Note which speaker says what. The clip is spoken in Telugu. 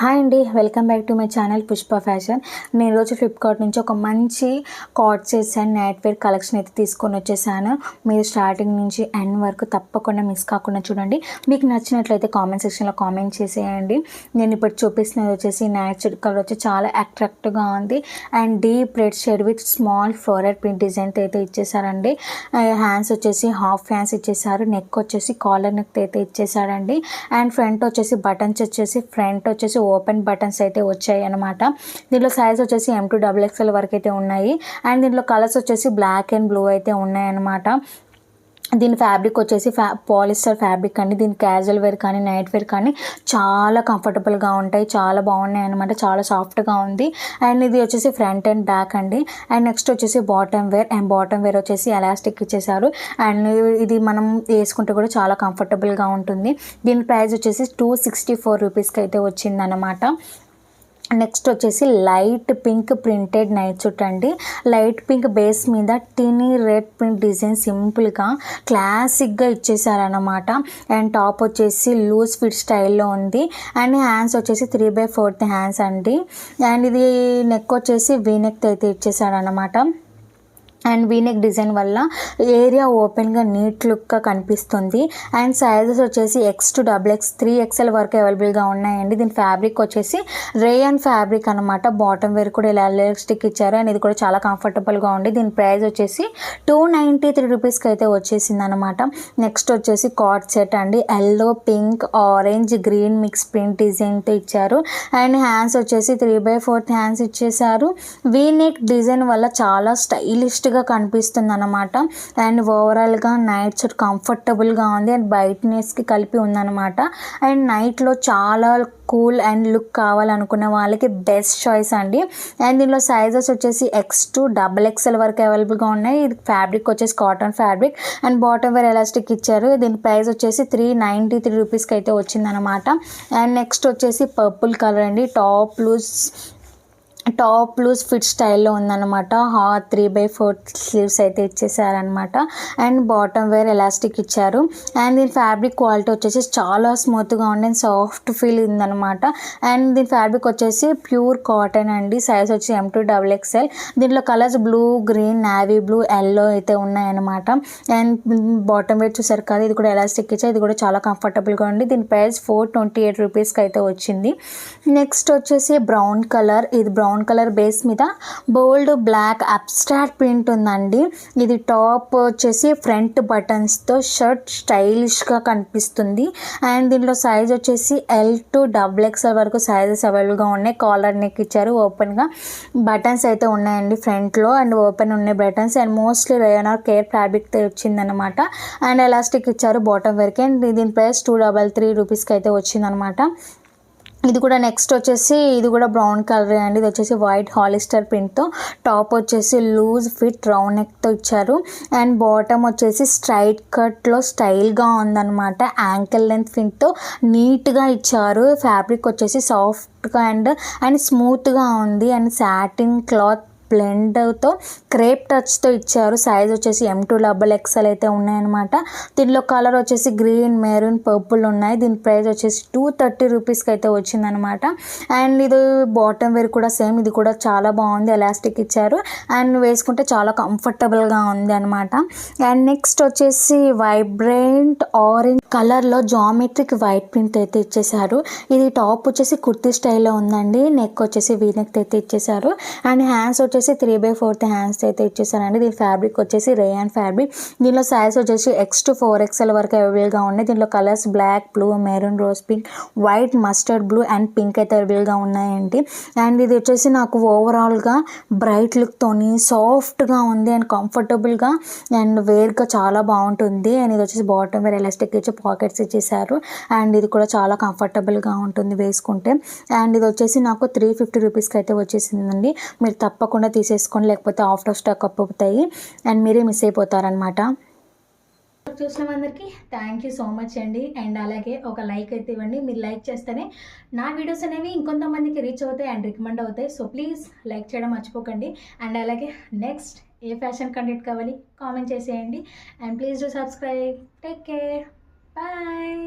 Speaker 1: హాయ్ అండి, welcome back to my channel Pushpa fashion. నేను ఈరోజు ఫ్లిప్కార్ట్ నుంచి ఒక మంచి cord sets and night wear collection అయితే తీసుకొని వచ్చేసాను. మీరు స్టార్టింగ్ నుంచి ఎండ్ వరకు తప్పకుండా మిస్ కాకుండా చూడండి. మీకు నచ్చినట్లయితే కామెంట్ సెక్షన్లో కామెంట్ చేసేయండి. నేను ఇప్పుడు చూపిస్తున్నది వచ్చేసి నైట్ షేడ్ కలర్ వచ్చి చాలా అట్రాక్టివ్గా ఉంది and deep red shade with small floral print design అయితే ఇచ్చేసారండి. హ్యాండ్స్ వచ్చేసి హాఫ్ హ్యాండ్స్ ఇచ్చేసారు, నెక్ వచ్చేసి కాలర్ నెక్ అయితే ఇచ్చేసారండి. అండ్ ఫ్రంట్ వచ్చేసి బటన్స్ వచ్చేసి ఫ్రంట్ వచ్చేసి ఓపెన్ బటన్స్ అయితే వచ్చాయి అనమాట. దీంట్లో సైజ్ వచ్చేసి M2XXL వరకు అయితే ఉన్నాయి. అండ్ దీంట్లో కలర్స్ వచ్చేసి బ్లాక్ అండ్ బ్లూ అయితే ఉన్నాయన్నమాట. దీని ఫ్యాబ్రిక్ వచ్చేసి పాలిస్టర్ ఫ్యాబ్రిక్ అండి. దీని క్యాజువల్ వేర్ కానీ నైట్ వేర్ కానీ చాలా కంఫర్టబుల్గా ఉంటాయి, చాలా బాగున్నాయి అనమాట, చాలా సాఫ్ట్గా ఉంది. అండ్ ఇది వచ్చేసి ఫ్రంట్ అండ్ బ్యాక్ అండి. అండ్ నెక్స్ట్ వచ్చేసి bottom wear, and bottom wear వచ్చేసి ఎలాస్టిక్ ఇచ్చేసారు. అండ్ ఇది మనం వేసుకుంటే కూడా చాలా కంఫర్టబుల్గా ఉంటుంది. దీని ప్రైస్ వచ్చేసి 264 రూపీస్కి అయితే వచ్చిందనమాట. నెక్స్ట్ వచ్చేసి light pink printed night suit అండి. లైట్ పింక్ బేస్ మీద టీనీ రెడ్ ప్రింట్ డిజైన్ సింపుల్గా క్లాసిక్గా ఇచ్చేసారనమాట. అండ్ టాప్ వచ్చేసి లూజ్ ఫిట్ స్టైల్లో ఉంది. అండ్ హ్యాండ్స్ వచ్చేసి 3/4 హ్యాండ్స్ అండి. అండ్ ఇది నెక్ వచ్చేసి వీ నెక్ అయితే ఇచ్చేసారనమాట. అండ్ వీనెక్ డిజైన్ వల్ల ఏరియా ఓపెన్గా నీట్ లుక్గా కనిపిస్తుంది. అండ్ సైజెస్ వచ్చేసి X to XX 3XL వరకు అవైలబుల్గా ఉన్నాయండి. దీని ఫ్యాబ్రిక్ వచ్చేసి రేయన్ ఫ్యాబ్రిక్ అనమాట. బాటమ్ వేర్ కూడా ఇలా ఎలాస్టిక్ ఇచ్చారు. అండ్ ఇది కూడా చాలా కంఫర్టబుల్గా ఉంది. దీని ప్రైస్ వచ్చేసి 293 రూపీస్కి అయితే వచ్చేసింది అనమాట. నెక్స్ట్ వచ్చేసి కార్డ్ సెట్ అండి. Yellow, pink, orange, green mix print డిజైన్తో ఇచ్చారు. అండ్ హ్యాండ్స్ వచ్చేసి 3/4 హ్యాండ్స్ ఇచ్చేసారు. వీనెక్ డిజైన్ వల్ల చాలా స్టైలిష్గా కనిపిస్తుంది అనమాట. అండ్ ఓవరాల్గా నైట్ సూట్ కంఫర్టబుల్గా ఉంది అండ్ బ్రైట్నెస్కి కలిపి ఉందన్నమాట. అండ్ నైట్లో చాలా కూల్ అండ్ లుక్ కావాలనుకునే వాళ్ళకి బెస్ట్ చాయిస్ అండి. అండ్ దీనిలో సైజెస్ వచ్చేసి X to XXL వరకు అవైలబుల్గా ఉన్నాయి. ఇది ఫ్యాబ్రిక్ వచ్చేసి cotton fabric and bottom wear elastic ఇచ్చారు. దీని ప్రైస్ వచ్చేసి 393 రూపీస్కి అయితే వచ్చిందనమాట. అండ్ నెక్స్ట్ వచ్చేసి పర్పుల్ కలర్ అండి. టాప్ లూజ్ ఫిట్ స్టైల్లో ఉందన్నమాట. 3/4 స్లీవ్స్ అయితే ఇచ్చేసారనమాట. అండ్ బాటమ్ వేర్ ఎలాస్టిక్ ఇచ్చారు. అండ్ దీని ఫ్యాబ్రిక్ క్వాలిటీ వచ్చేసి చాలా స్మూత్గా ఉంది అండ్ సాఫ్ట్ ఫీల్ ఉందన్నమాట. అండ్ దీని ఫ్యాబ్రిక్ వచ్చేసి ప్యూర్ కాటన్ అండి. సైజ్ వచ్చి M2XXL. దీంట్లో colours blue, green, navy blue, yellow అయితే ఉన్నాయన్నమాట. అండ్ బాటమ్ వేర్ చూసారు కదా, ఇది కూడా ఎలాస్టిక్ ఇచ్చారు. ఇది కూడా చాలా కంఫర్టబుల్గా ఉంది. దీని ప్రైస్ 428 రూపీస్కి అయితే వచ్చింది. నెక్స్ట్ వచ్చేసి బ్రౌన్ కలర్. ఇది బ్రౌన్ కలర్ బేస్ మీద బోల్డ్ బ్లాక్ అబ్స్ట్రాక్ట్ ప్రింట్ ఉందండి. ఇది టాప్ వచ్చేసి ఫ్రంట్ బటన్స్తో షర్ట్ స్టైలిష్గా కనిపిస్తుంది. అండ్ దీంట్లో సైజ్ వచ్చేసి L to XXL వరకు సైజెస్ అవైలబుల్గా ఉన్నాయి. కాలర్ నెక్ ఇచ్చారు, ఓపెన్గా బటన్స్ అయితే ఉన్నాయండి ఫ్రంట్లో. అండ్ ఓపెన్ ఉన్నాయి buttons. And mostly rayon or care ఫ్యాబ్రిక్తో వచ్చిందనమాట. అండ్ ఎలాస్టిక్ ఇచ్చారు బాటమ్ వరకు. అండ్ దీని ప్రైస్ 233 రూపీస్కి అయితే వచ్చిందనమాట. ఇది కూడా నెక్స్ట్ వచ్చేసి ఇది కూడా బ్రౌన్ కలర్ అండి. ఇది వచ్చేసి వైట్ హాలిస్టర్ ప్రింట్తో టాప్ వచ్చేసి లూజ్ ఫిట్ రౌండ్ నెక్తో ఇచ్చారు. అండ్ బాటమ్ వచ్చేసి స్ట్రైట్ కట్లో స్టైల్గా ఉందన్నమాట. యాంకిల్ లెంత్ ప్రింట్తో నీట్గా ఇచ్చారు. ఫ్యాబ్రిక్ వచ్చేసి సాఫ్ట్గా అండ్ స్మూత్గా ఉంది. అండ్ సాటిన్ క్లాత్ బ్లెండ్తో క్రేప్ టచ్తో ఇచ్చారు. సైజ్ వచ్చేసి M2XXL అయితే ఉన్నాయన్నమాట. దీనిలో కలర్ వచ్చేసి గ్రీన్, మెరూన్, పర్పుల్ ఉన్నాయి. దీని ప్రైస్ వచ్చేసి 230 రూపీస్కి అయితే వచ్చిందనమాట. అండ్ ఇది బాటమ్ వేర్ కూడా సేమ్, ఇది కూడా చాలా బాగుంది. ఎలాస్టిక్ ఇచ్చారు అండ్ వేసుకుంటే చాలా కంఫర్టబుల్గా ఉంది అనమాట. అండ్ నెక్స్ట్ వచ్చేసి వైబ్రెంట్ ఆరెంజ్ కలర్లో జామెట్రిక్ వైట్ ప్రింట్ అయితే ఇచ్చేసారు. ఇది టాప్ వచ్చేసి కుర్తీ స్టైల్లో ఉందండి. నెక్ వచ్చేసి వీ నెక్ అయితే ఇచ్చేసారు. అండ్ హ్యాండ్స్ వచ్చేసి 3/4 హ్యాండ్స్ అయితే ఇచ్చేసారండి. దీని ఫ్యాబ్రిక్ వచ్చేసి రేయాన్ ఫ్యాబ్రిక్. దీనిలో సైజ్ వచ్చేసి X to 4XL వరకు అవైలబుల్గా ఉన్నాయి. దీనిలో colours black, blue, maroon, rose pink, white, mustard blue and pink అయితే అవైలబుల్గా ఉన్నాయండి. అండ్ ఇది వచ్చేసి నాకు ఓవరాల్గా బ్రైట్ లుక్తోని సాఫ్ట్గా ఉంది అండ్ కంఫర్టబుల్గా అండ్ వేర్గా చాలా బాగుంటుంది. అండ్ ఇది వచ్చేసి బాటమ్ వేర్ ఎలాస్టిక్ ఇచ్చి పాకెట్స్ ఇచ్చేసారు. అండ్ ఇది కూడా చాలా కంఫర్టబుల్గా ఉంటుంది వేసుకుంటే. అండ్ ఇది వచ్చేసి నాకు 350 రూపీస్కి అయితే వచ్చేసిందండి. మీరు తప్పకుండా తీసేసుకోండి, లేకపోతే అవుట్ ఆఫ్ స్టాక్ అయిపోతాయి అండ్ మీరే మిస్ అయిపోతారనమాట. చూసిన అందరికీ థ్యాంక్ యూ సో మచ్ అండి. అండ్ అలాగే ఒక లైక్ అయితే ఇవ్వండి. మీరు లైక్ చేస్తేనే నా వీడియోస్ అనేవి ఇంకొంతమందికి రీచ్ అవుతాయి అండ్ రికమెండ్ అవుతాయి. సో ప్లీజ్ లైక్ చేయడం మర్చిపోకండి. అండ్ అలాగే నెక్స్ట్ ఏ ఫ్యాషన్ కంటెంట్ కావాలి కామెంట్ చేసేయండి. And please do subscribe. Take care. Bye.